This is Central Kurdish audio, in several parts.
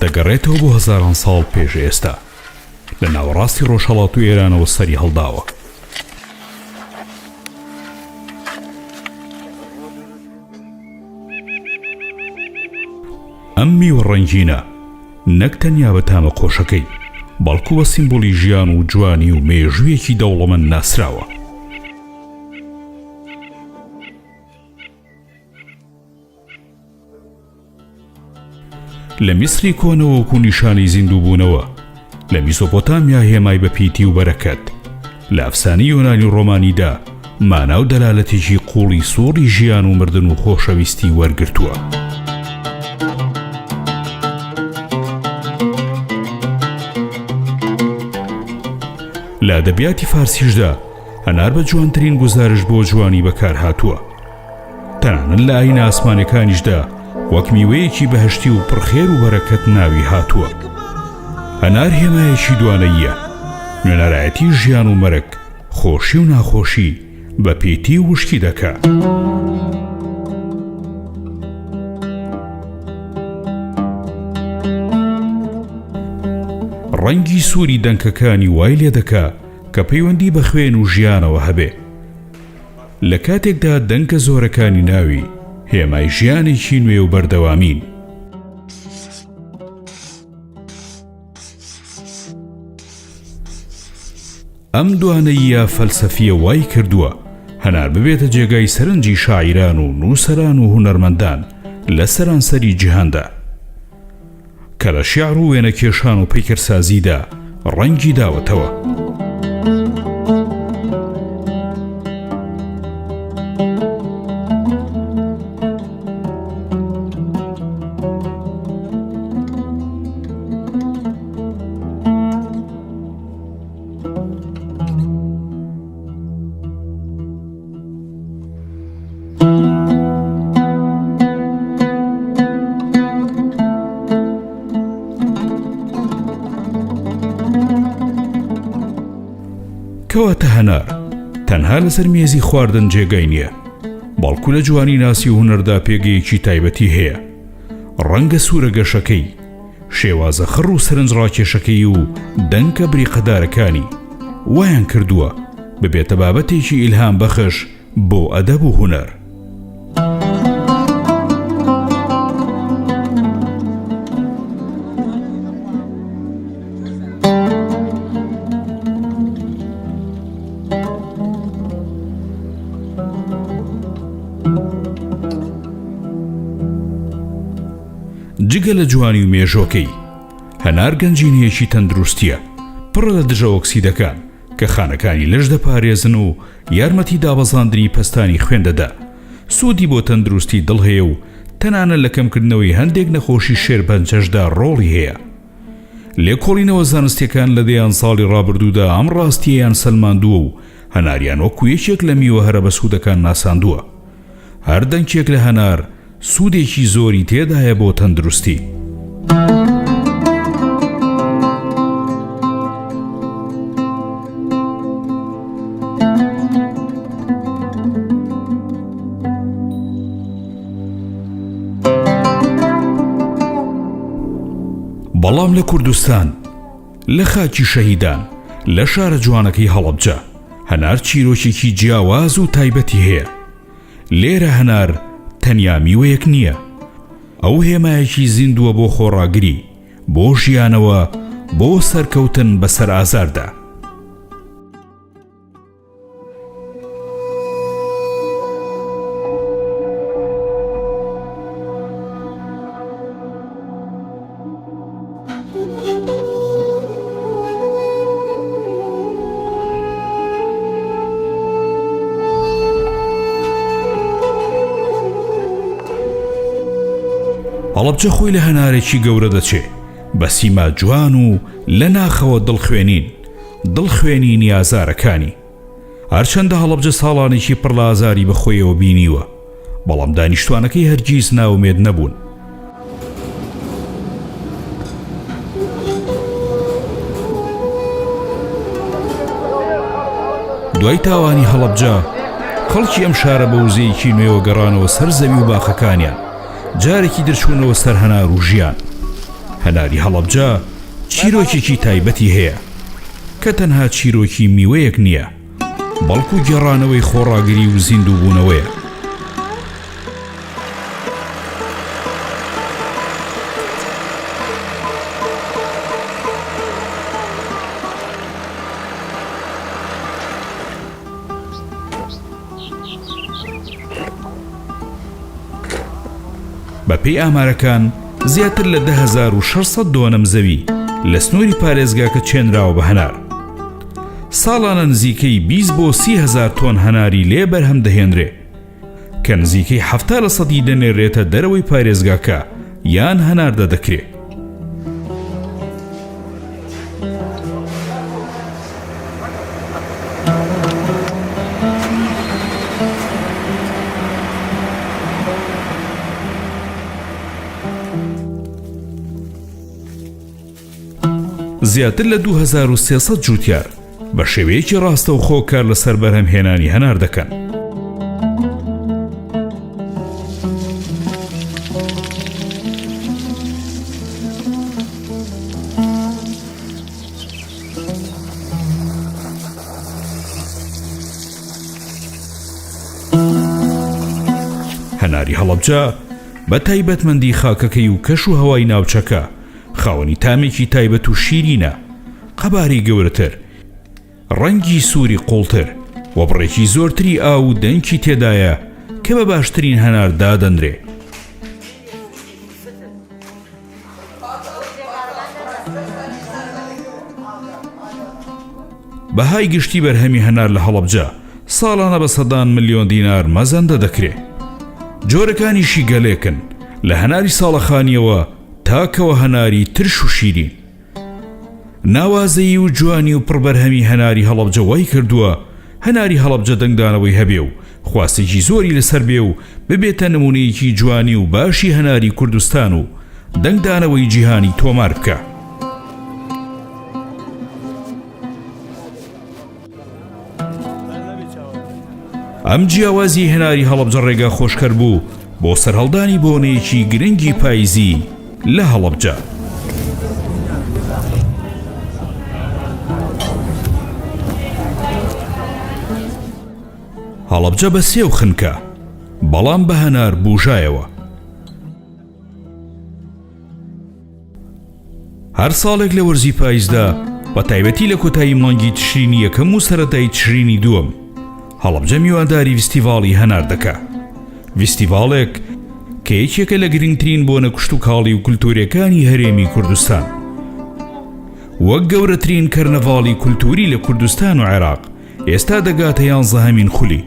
دەگەڕێتەوە بۆ هەزاران ساڵ پێش ئێستا لە ناوەڕاستی ڕۆژهەڵات و ئێرانەوە سەری هەڵداوە. ئەم میوە ڕەنگینە نەک تەنیا بە تامە خۆشەکەی بەڵکو بە سیمبۆلی ژیان و جوانی و مێژوویەکی دەوڵەمەند ناسراوە. لە میسری کۆنەوە وەکو نیشانی زیندووبوونەوە، لە میسۆپۆتامیا هێمای بە پیتی و بەرەکەت، لە ئەفسانەی یۆنانی و ڕۆمانیدا مانا و دەلالەتێکی قوڵی سووڕی ژیان و مردن و خۆشەویستی وەرگرتووە. لە ئەدەبیاتی فارسیشدا هەنار بە جوانترین گزارش بۆ جوانی بەکار هاتووە. تەنانەت لە ئاینە ئاسمانەکانیشدا وەک میوەیەکی بەهەشتی و پڕخێر و بەرەکەت ناوی هاتووە. هەنار هێمایەکی دوانەییە، نوێنەرایەتی ژیان و مەرگ، خۆشی و ناخۆشی بە پێیتی وشکی دەکا. ڕەنگی سووری دەنکەکانی وای لێ دەکا کە پەیوەندی بە خوێن و ژیانەوە هەبێ. لە کاتێکدا دەنکە زۆرەکانی ناوی هێمای ژیانێکی نوێ و بەردەوامین. ئەم دوانەیە فەلسەفیە وای کردووە هەنار ببێتە جێگای سەرنجی شاعیران و نووسەران و هونەرمەندان لە سەرانسەری جیهاندا کە لە شیعر و وێنەکێشان و پەیکەرسازیدا ڕەنگی داوەتەوە. کەواتە هەنار تەنها لەسەر مێزی خواردن جێگای نییە، بەڵکو لە جوانی ناسی و هونەردا پێگەیەکی تایبەتی هەیە. ڕەنگە سوورە گەشەکەی، شێوازە خڕ و سەرنج ڕاکێشەکەی و دەنکە بریقەدارەکانی وایان کردووە ببێتە بابەتێکی ئیلهام بەخش بۆ ئەدەب و هونەر. جگە لە جوانی و مێژۆکەی، هەنار گەنجینەیەکی تەندروستیە پڕە لە دژە ئۆکسیدەکان کە خانەکانی لەش دەپارێزن و یارمەتی دابەزاندنی پەستانی خوێن دەدا. سوودی بۆ تەندروستی دڵ هەیە و تەنانەت لە کەمکردنەوەی هەندێک نەخۆشی شێرپەنجەشدا ڕۆڵی هەیە. لێکۆڵینەوە زانستیەکان لە دەیان ساڵی ڕابردوودا ئەم ڕاستیەیان سەلماندووە و هەناریان وەکو یەکێک لە میوە هەرە بە سوودەکان ناساندووە. هەر دەنگێک لە هەنار سوودێکی زۆری تێدایە بۆ تەندروستی. بەڵام لە کوردستان، لە خاکی شەهیدان، لە شارە جوانەکەی هەڵەبجە هەنار چیرۆکێکی جیاواز و تایبەتی هەیە. لێرە هەنار تەنیا میوەیەک نییە، ئەو هێمایەکی زیندووە بۆ خۆڕاگری، بۆ ژیانەوە، بۆ سەرکەوتن بەسەر ئازاردا. هەڵەبجە خۆی لە هەنارێکی گەورە دەچێ، بە سیما جوان و لە ناخەوە دڵخوێنی ئازارەکانی. هەرچەندە هەڵەبجە ساڵانێکی پڕ لە ئازاری بەخۆیەوە بینیوە، بەڵام دانیشتوانەکەی هەرگیز ناومێد نەبوون. دوای تاوانی هەڵەبجە، خەڵکی ئەم شارە بە وزەیەکی نوێوە گەڕانەوە سەر زەوی و باخەکانیان، جارێکی دەرچوونەوە سەر هەنار و ژیان. هەناری هەڵەبجە چیرۆکێکی تایبەتی هەیە کە تەنها چیرۆکی میوەیەک نییە بەڵکو گێڕانەوەی خۆڕاگری و زیندووبوونەوەیە. بەپێی ئامارەکان زیاتر لە 10,600 دۆنەم زەوی لە سنووری پارێزگاکە چێنراوە بە هەنار. ساڵانە نزیکەی 20 بۆ 30,000 تۆن هەناری لێ بەرهەم دەهێنرێ کە نزیکەی 70% دەنێرێتە دەرەوەی پارێزگاکە یان هەنار دەدەکرێت. زیاتر لە 2300 جوتیار بە شێوەیەکی ڕاستەوخۆ کار لەسەر بەرهەمهێنانی هەنار دەکەن. هەناری هەڵەبجە بە تایبەتمەندی خاکەکەی و کەش و هەوای ناوچەکە خاوەنی تامێکی تایبەت و شیرینە، قەباری گەورەتر، ڕەنگی سووری قوڵتر و بڕێکی زۆرتری ئاو و دەنگی تێدایە کە بە باشترین هەنار دادەنرێ. بەهای گشتی بەرهەمی هەنار لە هەڵەبجە ساڵانە بە سەدان ملیۆن دینار مەزەندە دەکرێت. جۆرەکانیشی گەلێکن لە هەناری ساڵەخانیەوە تاکەوە هەناری ترش و شیرین. ناوازەیی و جوانی و پڕبەرهەمی هەناری هەڵەبجە وای کردووە هەناری هەڵەبجە دەنگدانەوەی هەبێ و خواستێکی زۆری لەسەر بێ و ببێتە نمونەیەکی جوانی و باشی هەناری کوردستان و دەنگدانەوەی جیهانی تۆمار بکە. ئەم جیاوازی هەناری هەڵەبجە ڕێگا خۆشکەر بوو بۆ سەرهەڵدانی بۆنەیەکی گرنگی پاییزی لە هەڵەبجە. هەڵەبجە بە سێو خنکە بەڵام بە هەنار بوژایەوە. هەر ساڵێک لە وەرزی پاییزدا بە تایبەتی لە کۆتایی مانگی تشرینی یەکەم و سەرەتای تشرینی دووەم هەڵەبجە میوانداری فێستیڤاڵی هەنار دەکا. فێستیڤاڵێک کە یەکێکە لە گرنگترین بۆنە کشت و کاڵی و کولتورەکانی هەرێمی کوردستان، وەک گەورەترین کەرنەڤاڵی کولتوری لە کوردستان و عێراق ئێستا دەگاتە 11هەمین خولی.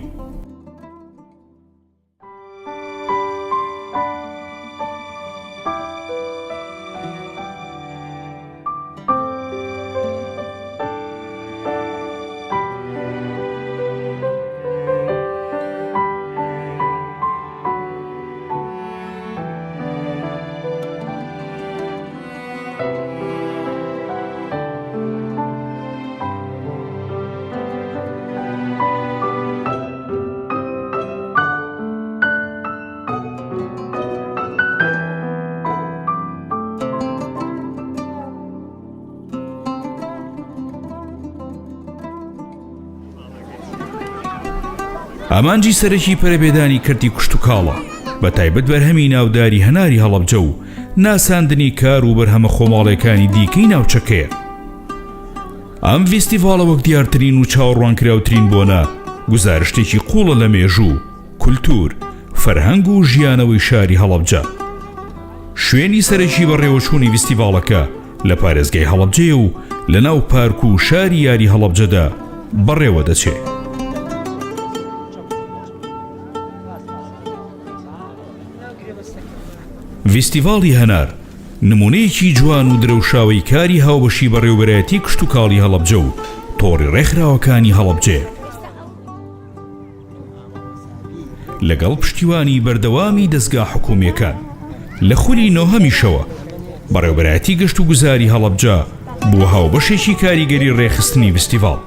ئامانجی سەرەکی پەرەبێدانی کردی کشت و کاڵە بە تایبەت بەرهەمی ناوداری هەناری هەڵەبجە و ناساندنی کار و بەرهەمە خۆماڵیەکانی دیکەی ناوچەکەیە. ئەم فێستیڤاڵە وەک دیارترین و چاوەڕوانکراوترین بۆنە گزارشتێکی قوڵە لە مێژوو، کولتور، فەرهەنگ و ژیانەوەی شاری هەڵەبجە. شوێنی سەرەکی بەڕێوەچوونی فێستیڤاڵەکە لە پارێزگای هەڵەبجەیە و لە ناو پارک و شاری یاری هەڵەبجەدا بەڕێوە دەچێت. فێستیڤاڵی هەنار نمونەیەکی جوان و درەوشاوی کاری هاوبەشی بەڕێوەبەرایەتی کشت و کاڵی هەڵەبجە و تۆڕی ڕێکخراوەکانی هەڵەبجەیە. لەگەڵ پشتیوانی بەردەوامی دەستگا حکوومیەکان لە خولی نۆهەمیشەوە بەڕێوەبەرایەتی گەشت و گوزاری هەڵەبجە بووە هاوبەشێکی کاریگەری ڕێخستنی فێستیڤاڵ.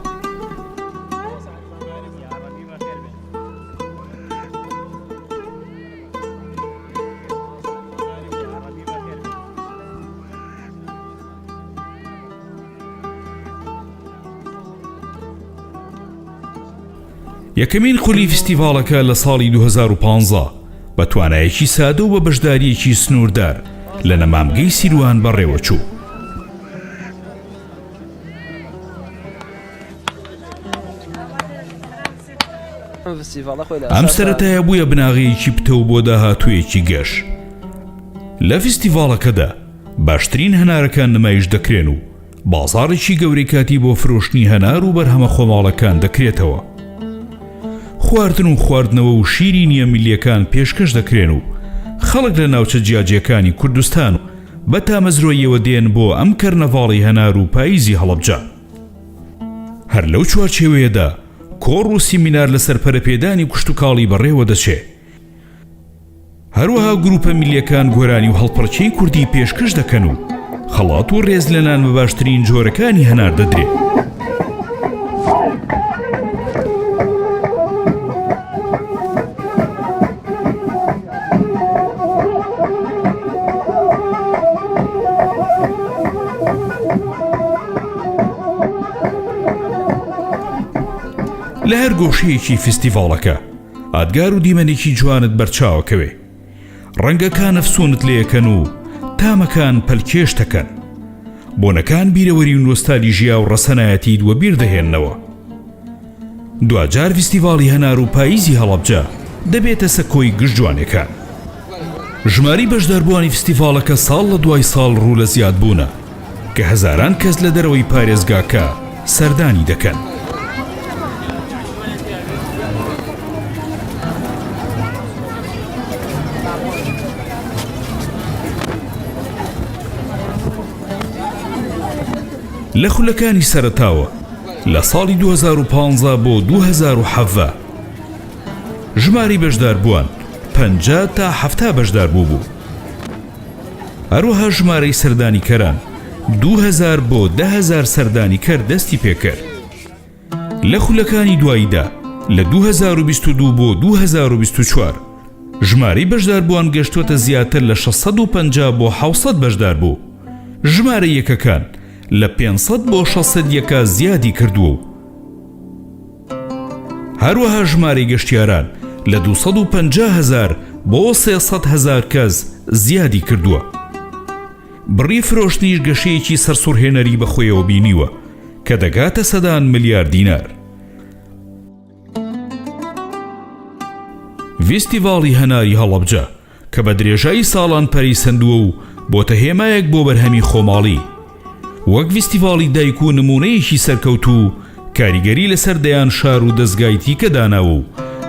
یەکەمین خولی فستیڤاڵەکە لە ساڵی 2015 بە توانایەکی سادە و بە بەشداریەکی سنووردار لە نەمامگەی سیروان بەڕێوەچوو. ئەم سەرەتایە بوویە بناغەیەکی پتە و بۆ داهاتوویەکی گەش. لە فستیڤاڵەکەدا باشترین هەنارەکان نمایش دەکرێن و بازاڕێکی گەورەی کاتی بۆ فرۆشتنی هەنار و بەرهەمە خۆماڵەکان دەکرێتەوە. خواردن و خواردنەوە و شیری نیە میلیەکان پێشکەش دەکرێن و خەڵک لە ناوچە جیاجیەکانی کوردستان و بە تامەزرۆیەوە دێن بۆ ئەم کەرنەڤاڵی هەنار و پاییزی هەڵەبجە. هەر لەو چوارچێوەیەدا کۆڕ و سیمینار لەسەر پەرەپێدانی کوشت و کاڵی بەڕێوە دەچێ. هەروەها گروپە میلیەکان گۆرانی و هەڵپەرچەی کوردی پێشکەش دەکەن و خەڵات و ڕێز لەنان بە باشترین جۆرەکانی هەنار دەدرێت. لە هەر گۆشەیەکی فستیڤاڵەکە ئادگار و دیمەنێکی جوانت بەرچاوەکەوێ. ڕەنگەکان ئەفسونت لێەکەن و تامەکان پەلکێش دەکەن. بۆنەکان بیرەوەری و نۆستالژیا و ڕەسەنایەتی دووە بیر دەهێننەوە. دوجار فستیڤاڵی هەنار و پاییزی هەڵەبجە دەبێتە سەکۆی گشت جوانەکان. ژماری بەشداربووانی فستیڤاڵەکە ساڵ لە دوای ساڵ ڕوو لە زیادبوونە کە هەزاران کەس لە دەرەوەی پارێزگاکە سەردانی دەکەن. لە خولەکانی سەرەتاوە لە ساڵی 2015 بۆ 2017 ژماری بەشدار بووان 50 تا 70 بەشدار بوو. هەروەها ژمارەی سەردانیکەران 2000 بۆ 10,000 سەردانیکەر دەستی پێکرد. لە خولەکانی دواییدا لە 2022 بۆ 2024 ژمارەی بەشدار بووان گەشتوتە زیاتر لە 650 بۆ 700 بەشدار بوو. ژمارە یەکەکان لە 500 بۆ 600 یەکە زیادی کردووە. هەروەها ژمارەی گەشتیاران لە 250,000 بۆ 300,000 کەس زیادی کردووە. بڕی فرۆشتنیش گەشەیەکی سەرسوڕهێنەری بەخۆیەوە بینیوە کە دەگاتە سەدان ملیار دینار. فستیڤاڵی هەناری هەڵەبجە کە بە درێژایی ساڵان پەریسەندووە و بۆتە هێمایەک بۆ بەرهەمی خۆماڵی، وەک فستیڤاڵی دایک و نمونەیەکی سەرکەوتوو کاریگەری لەسەر دەیان شار و دەستگای تیکە داناوە و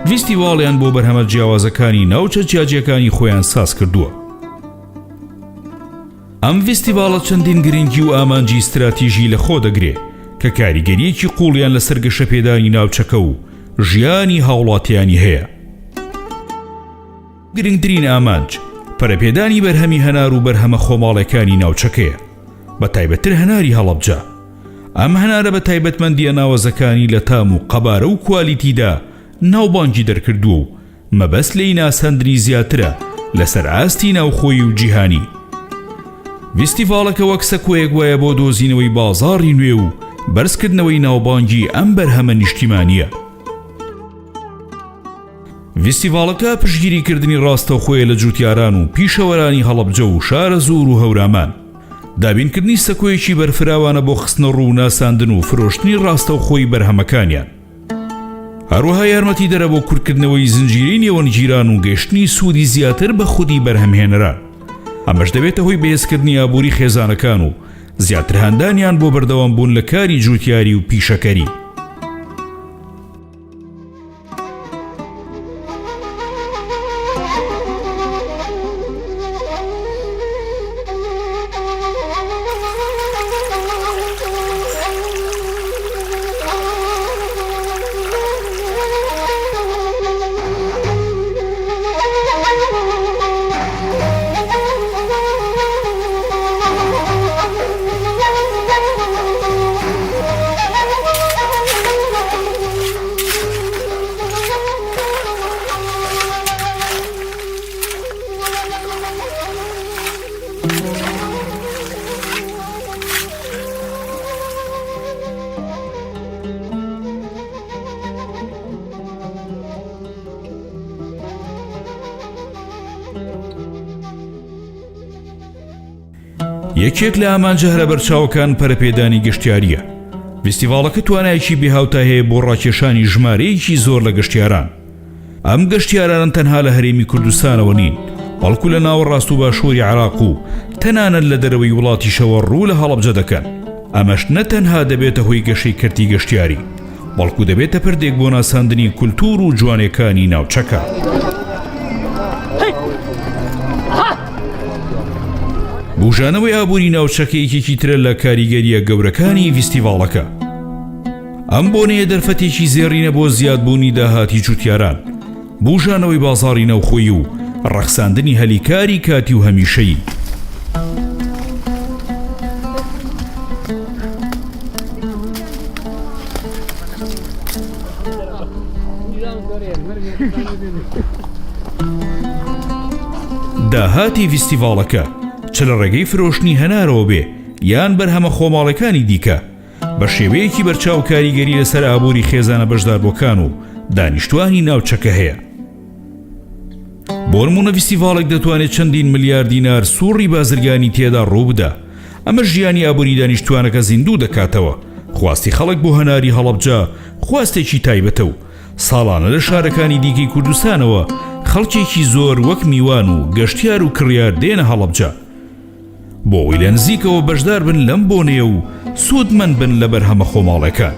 فستیڤاڵیان بۆ بەرهەمە جیاوازەکانی ناوچە جیاجیەکانی خۆیان ساز کردووە. ئەم فستیڤاڵە چەندین گرنگی و ئامانجی استراتیژی لە خۆ دەگرێت کە کاریگەریەکی قوڵیان لەسەر گەشەپێدانی ناوچەکە و ژیانی هاوڵاتیانی هەیە. گرنگترین ئامانج پەرەپێدانی بەرهەمی هەنار و بەرهەمە خۆماڵەکانی ناوچەکەیە، بە تایبەتتر هەناری هەڵەبجە. ئەم هەنارە بە تایبەتمەندیە ناوەزەکانی لە تام و قەبارە و کوالیتیدا ناوبانگی دەرکردووە و مەبەست لێی ناسەندنی زیاترە لەسەر ئاستی ناوخۆی و جیهانی. فستیڤاڵەکە وەک سەکۆیەک وایە بۆ دۆزینەوەی بازاڕی نوێ و بەرزکردنەوەی ناوبانگی ئەم بەرهەمە نیشتیمانیە. فستیڤاڵەکە پشتگیریکردنی ڕاستەوخۆیە لە جوتیاران و پیشەوەرانی هەڵەبجە و شارە زۆر و هەورامان، دابینکردنی سەکۆیەکی بەرفراوانە بۆ خستنە ڕوو ناساندن و فرۆشتنی ڕاستەوخۆی بەرهەمەکانیان. هەروەها یارمەتی دەرە بۆ کورتکردنەوەی زنجیرەی نێوەنگیران و گەشتنی سوودی زیاتر بە خودی بەرهەمهێنەران. ئەمەش دەبێتە هۆی بەهێزکردنی ئابووری خێزانەکان و زیاتر هەندانیان بۆ بەردەوام بوون لە کاری جوتیاری و پیشەکەری. یەکێک لە ئامانجە هەرە بەرچاوەکان پەرەپێدانی گەشتیاریە. فێستیڤاڵەکە توانایەکی بێهاوتا هەیە بۆ ڕاکێشانی ژمارەیەکی زۆر لە گەشتیاران. ئەم گەشتیاران تەنها لە هەرێمی کوردستانەوە نین، بەڵکو لە ناوەڕاست و باشووری عێراق و تەنانەت لە دەرەوەی وڵاتیشەوە ڕوو لە هەڵەبجە دەکەن. ئەمەش نەتەنها دەبێتە هۆی گەشەی کردی گەشتیاری، بەڵکو دەبێتە پردێک بۆ ناساندنی کولتور و جوانیەکانی ناوچەکە. بوژانەوەی ئابووری ناوچەکە یەکێکی ترە لە کاریگەریە گەورەکانی فێستیڤاڵەکە. ئەم بۆنەیە دەرفەتێکی زێڕینە بۆ زیادبوونی داهاتی جوتیاران، بوژانەوەی بازاڕی نەوخۆیی و ڕەخساندنی هەلیکاری کاتی و هەمیشەیی. داهاتی فێستیڤاڵەکە چ لە ڕێگەی فرۆشتنی هەنارەوە بێ یان بەرهەمە خۆماڵەکانی دیکە، بە شێوەیەکی بەرچاو کاریگەری لەسەر ئابووری خێزانە بەشداربووەکان و دانیشتوانی ناوچەکە هەیە. بۆ نمونە فێستیڤاڵێک دەتوانێت چەندین ملیار دینار سووڕی بازرگانی تێدا ڕوو بدە. ئەمە ژیانی ئابووری دانیشتوانەکە زیندوو دەکاتەوە. خواستی خەڵک بۆ هەناری هەڵەبجە خواستێکی تایبەتە و ساڵانە لە شارەکانی دیکەی کوردستانەوە خەڵکێکی زۆر وەک میوان و گەشتیار و کڕیار دێنە هەڵەبجە بۆ ئەوەی لە نزیکەوە بەشدار بن لەم بۆنەیە و سوودمەند بن لە بەرهەمە خۆماڵەکان.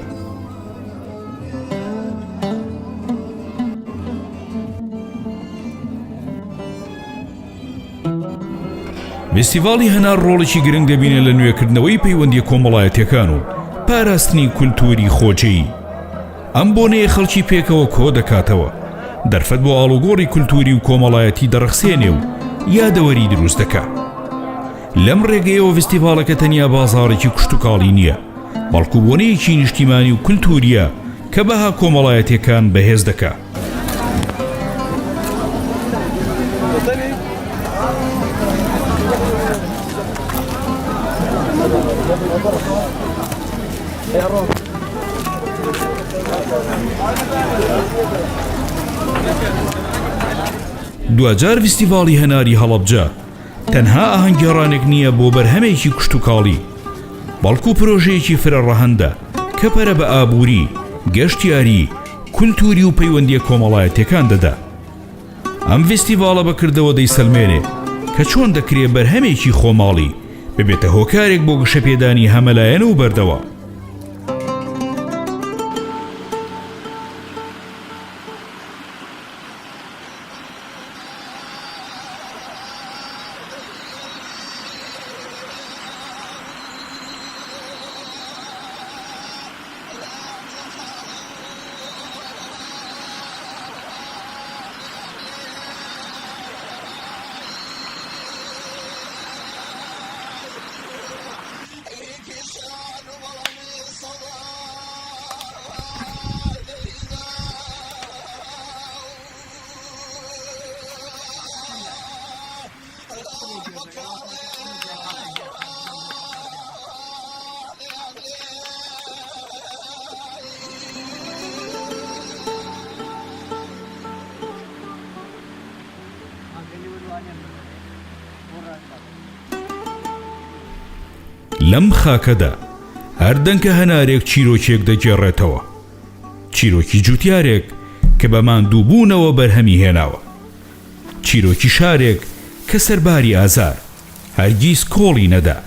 فێستیڤاڵی هەنار ڕۆڵێکی گرنگ دەبینێت لە نوێکردنەوەی پەیوەندی کۆمەڵایەتیەکان و پاراستنی کولتوری خۆجێیی. ئەم بۆنەیە خەڵکی پێکەوە کۆ دەکاتەوە، دەرفەت بۆ ئاڵوگۆڕی کولتوری و کۆمەڵایەتی دەڕەخسێنێ و یادەوەری دروست دەکات. لەم ڕێگەیەوە فێستیڤاڵەکە تەنیا بازاڕێکی کوشتتوکاڵی نییە، بەڵکو بۆنەیەکی نیشتیمانی و کولتوریە کە بەها کۆمەڵایەتیەکان بەهێز دەکات. دوجار فێستیڤاڵی هەناری هەڵەبجە تەنها ئاهەنگگێڕانێک نییە بۆ بەرهەمێکی کوشتتوکاڵی، بەڵکو پرۆژەیەکی فرەڕەهەندە کە پەرە بە ئابووری، گەشتیاری، کولتوری و پەیوەندیە کۆمەڵایەتیەکان دەدا. ئەم فێستیڤاڵە بەکردەوە دەیسەلمێنێ کە چۆن دەکرێت بەرهەمێکی خۆماڵی ببێتە هۆکارێک بۆ گەشەپێدانی هەمەلایەن و بەردەوام. لەم خاکەدا هەردەنکە هەنارێک چیرۆکێک دەگێڕێتەوە، چیرۆکی جوتیارێک کە بە ماندووبوونەوە بەرهەمی هێناوە، چیرۆکی شارێک کە سەرباری ئازار هەرگیز کۆڵی نەدا.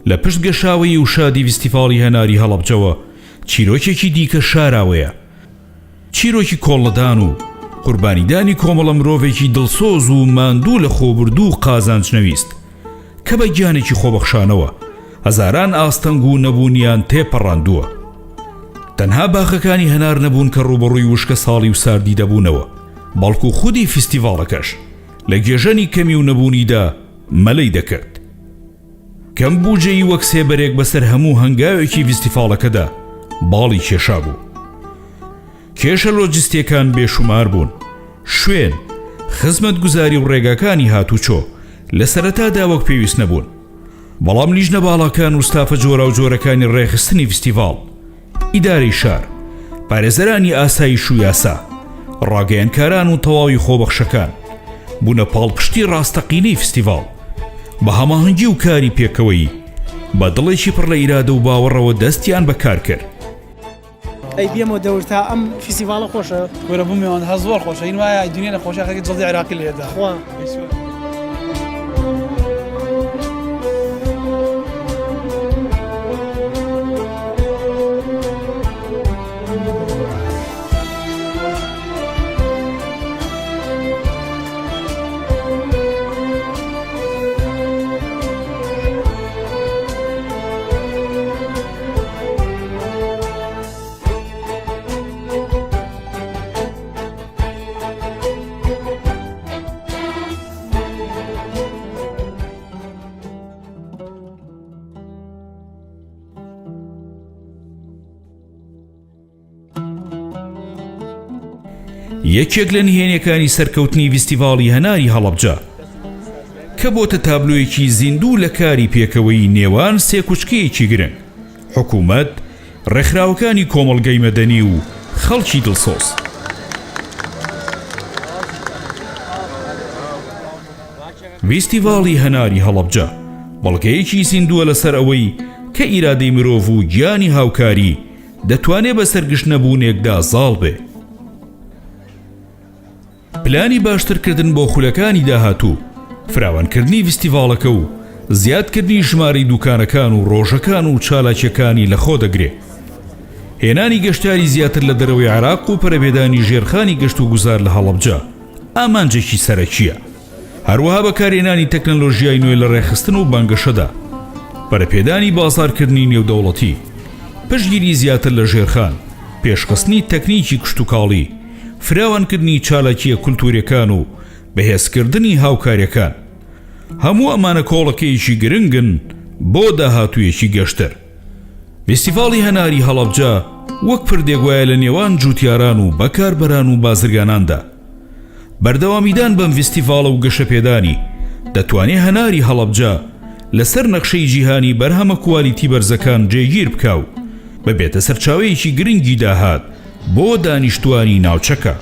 لە پشت گەشاوەی و شادی فێستیڤاڵی هەناری هەڵەبجەوە چیرۆکێکی دیکە شاراوەیە، چیرۆکی کۆڵەدان و قوربانیدانی کۆمەڵە مرۆڤێکی دڵسۆز و ماندوو لە خۆبردوو و قازانجنەویست کە بە گیانێکی خۆبەخشانەوە هەزاران ئاستەنگ و نەبوونیان تێپەڕاندووە. تەنها باخەکانی هەنار نەبوون کە ڕوبەڕووی وشکە ساڵی و ساردی دەبوونەوە، بەڵکو خودی فێستیڤاڵەکەش لە گێژەنی کەمی و نەبوونیدا مەلەی دەکرد. کەم بوجەی وەک سێبەرێک بەسەر هەموو هەنگاوێکی فێستیڤاڵەکەدا باڵی کێشا بوو. کێشە لۆجستیەکان بێشومار بوون، شوێن، خزمەتگوزاری و ڕێگاکانی هاتوچۆ لە سەرەتادا وەک پێویست نەبوون، بەڵام لیژنە باڵاکان و ستافە جۆرە و جۆرەکانی ڕێخستنی فێستیڤاڵ، ئیدارەی شار، پارێزەرانی ئاسایش و یاسا، ڕاگەیەنکاران و تەواوی خۆبەخشەکان بوونە پاڵپشتی ڕاستەقینەی فێستیڤاڵ بە هەماهەنگی و کاری پێکەوەیی بە دڵێکی پڕ لە ئیرادە و باوەڕەوە دەستیان بەکار کرد. ئەی بێمەوە دەورتا ئەم فێستیڤاڵە خۆشە وەرە بوومیەوە هە زۆر خۆشە، هین وایە دنیا نەخۆشە خەڵکی جەڵدی عێراقی لێدا خوا یەکێک لە نهێنیەکانی سەرکەوتنی فێستیڤاڵی هەناری هەڵەبجە کە بۆتە تابلۆیەکی زیندوو لە کاری پێکەوەی نێوان سێ کوچکەیەکی گرنگ، حکوومەت، ڕێکخراوەکانی کۆمەڵگەی مەدەنی و خەڵکی دڵسۆز. فێستیڤاڵی هەناری هەڵەبجە بەڵگەیەکی زیندووە لەسەر ئەوەی کە ئیرادەی مرۆڤ و گیانی هاوکاری دەتوانێت بە سەرگشتنەبوونێکدا زاڵ بێ. پلانی باشترکردن بۆ خولەکانی داهاتوو، فراوانکردنی فێستیڤاڵەکە و زیادکردنی ژمارەی دوکانەکان و ڕۆژەکان و چالاکیەکانی لەخۆ دەگرێت. هێنانی گەشتیاری زیاتر لە دەرەوەی عێراق و پەرەبێدانی ژێرخانی گەشت و گوزار لە هەڵەبجە ئامانجێکی سەرەکیە. هەروەها بەکارهێنانی تەکنەلۆژیای نوێ لە ڕێخستن و بانگەشەدا، پەرەپێدانی بازارکردنی نێودەوڵەتی، پشتگیری زیاتر لە ژێرخان، پێشخستنی تەکنیکی کشتوکاڵی، فراوانکردنی چالاکیە کولتوریەکان و بەهێزکردنی هاوکاریەکان، هەموو ئەمانە کۆڵەکەیەکی گرنگن بۆ داهاتوویەکی گەشتر. فێستیڤاڵی هەناری هەڵەبجە وەک پردێگوایە لە نێوان جوتیاران و بەکاربەران و بازرگاناندا. بەردەوامیدان بەم فێستیڤاڵە و گەشەپێدانی دەتوانێت هەناری هەڵەبجە لەسەر نەخشەی جیهانی بەرهەمە کوالیتی بەرزەکان جێگیر بکە و ببێتە سەرچاوەیەکی گرنگی داهات بۆ دانیشتوانی ناوچەکە.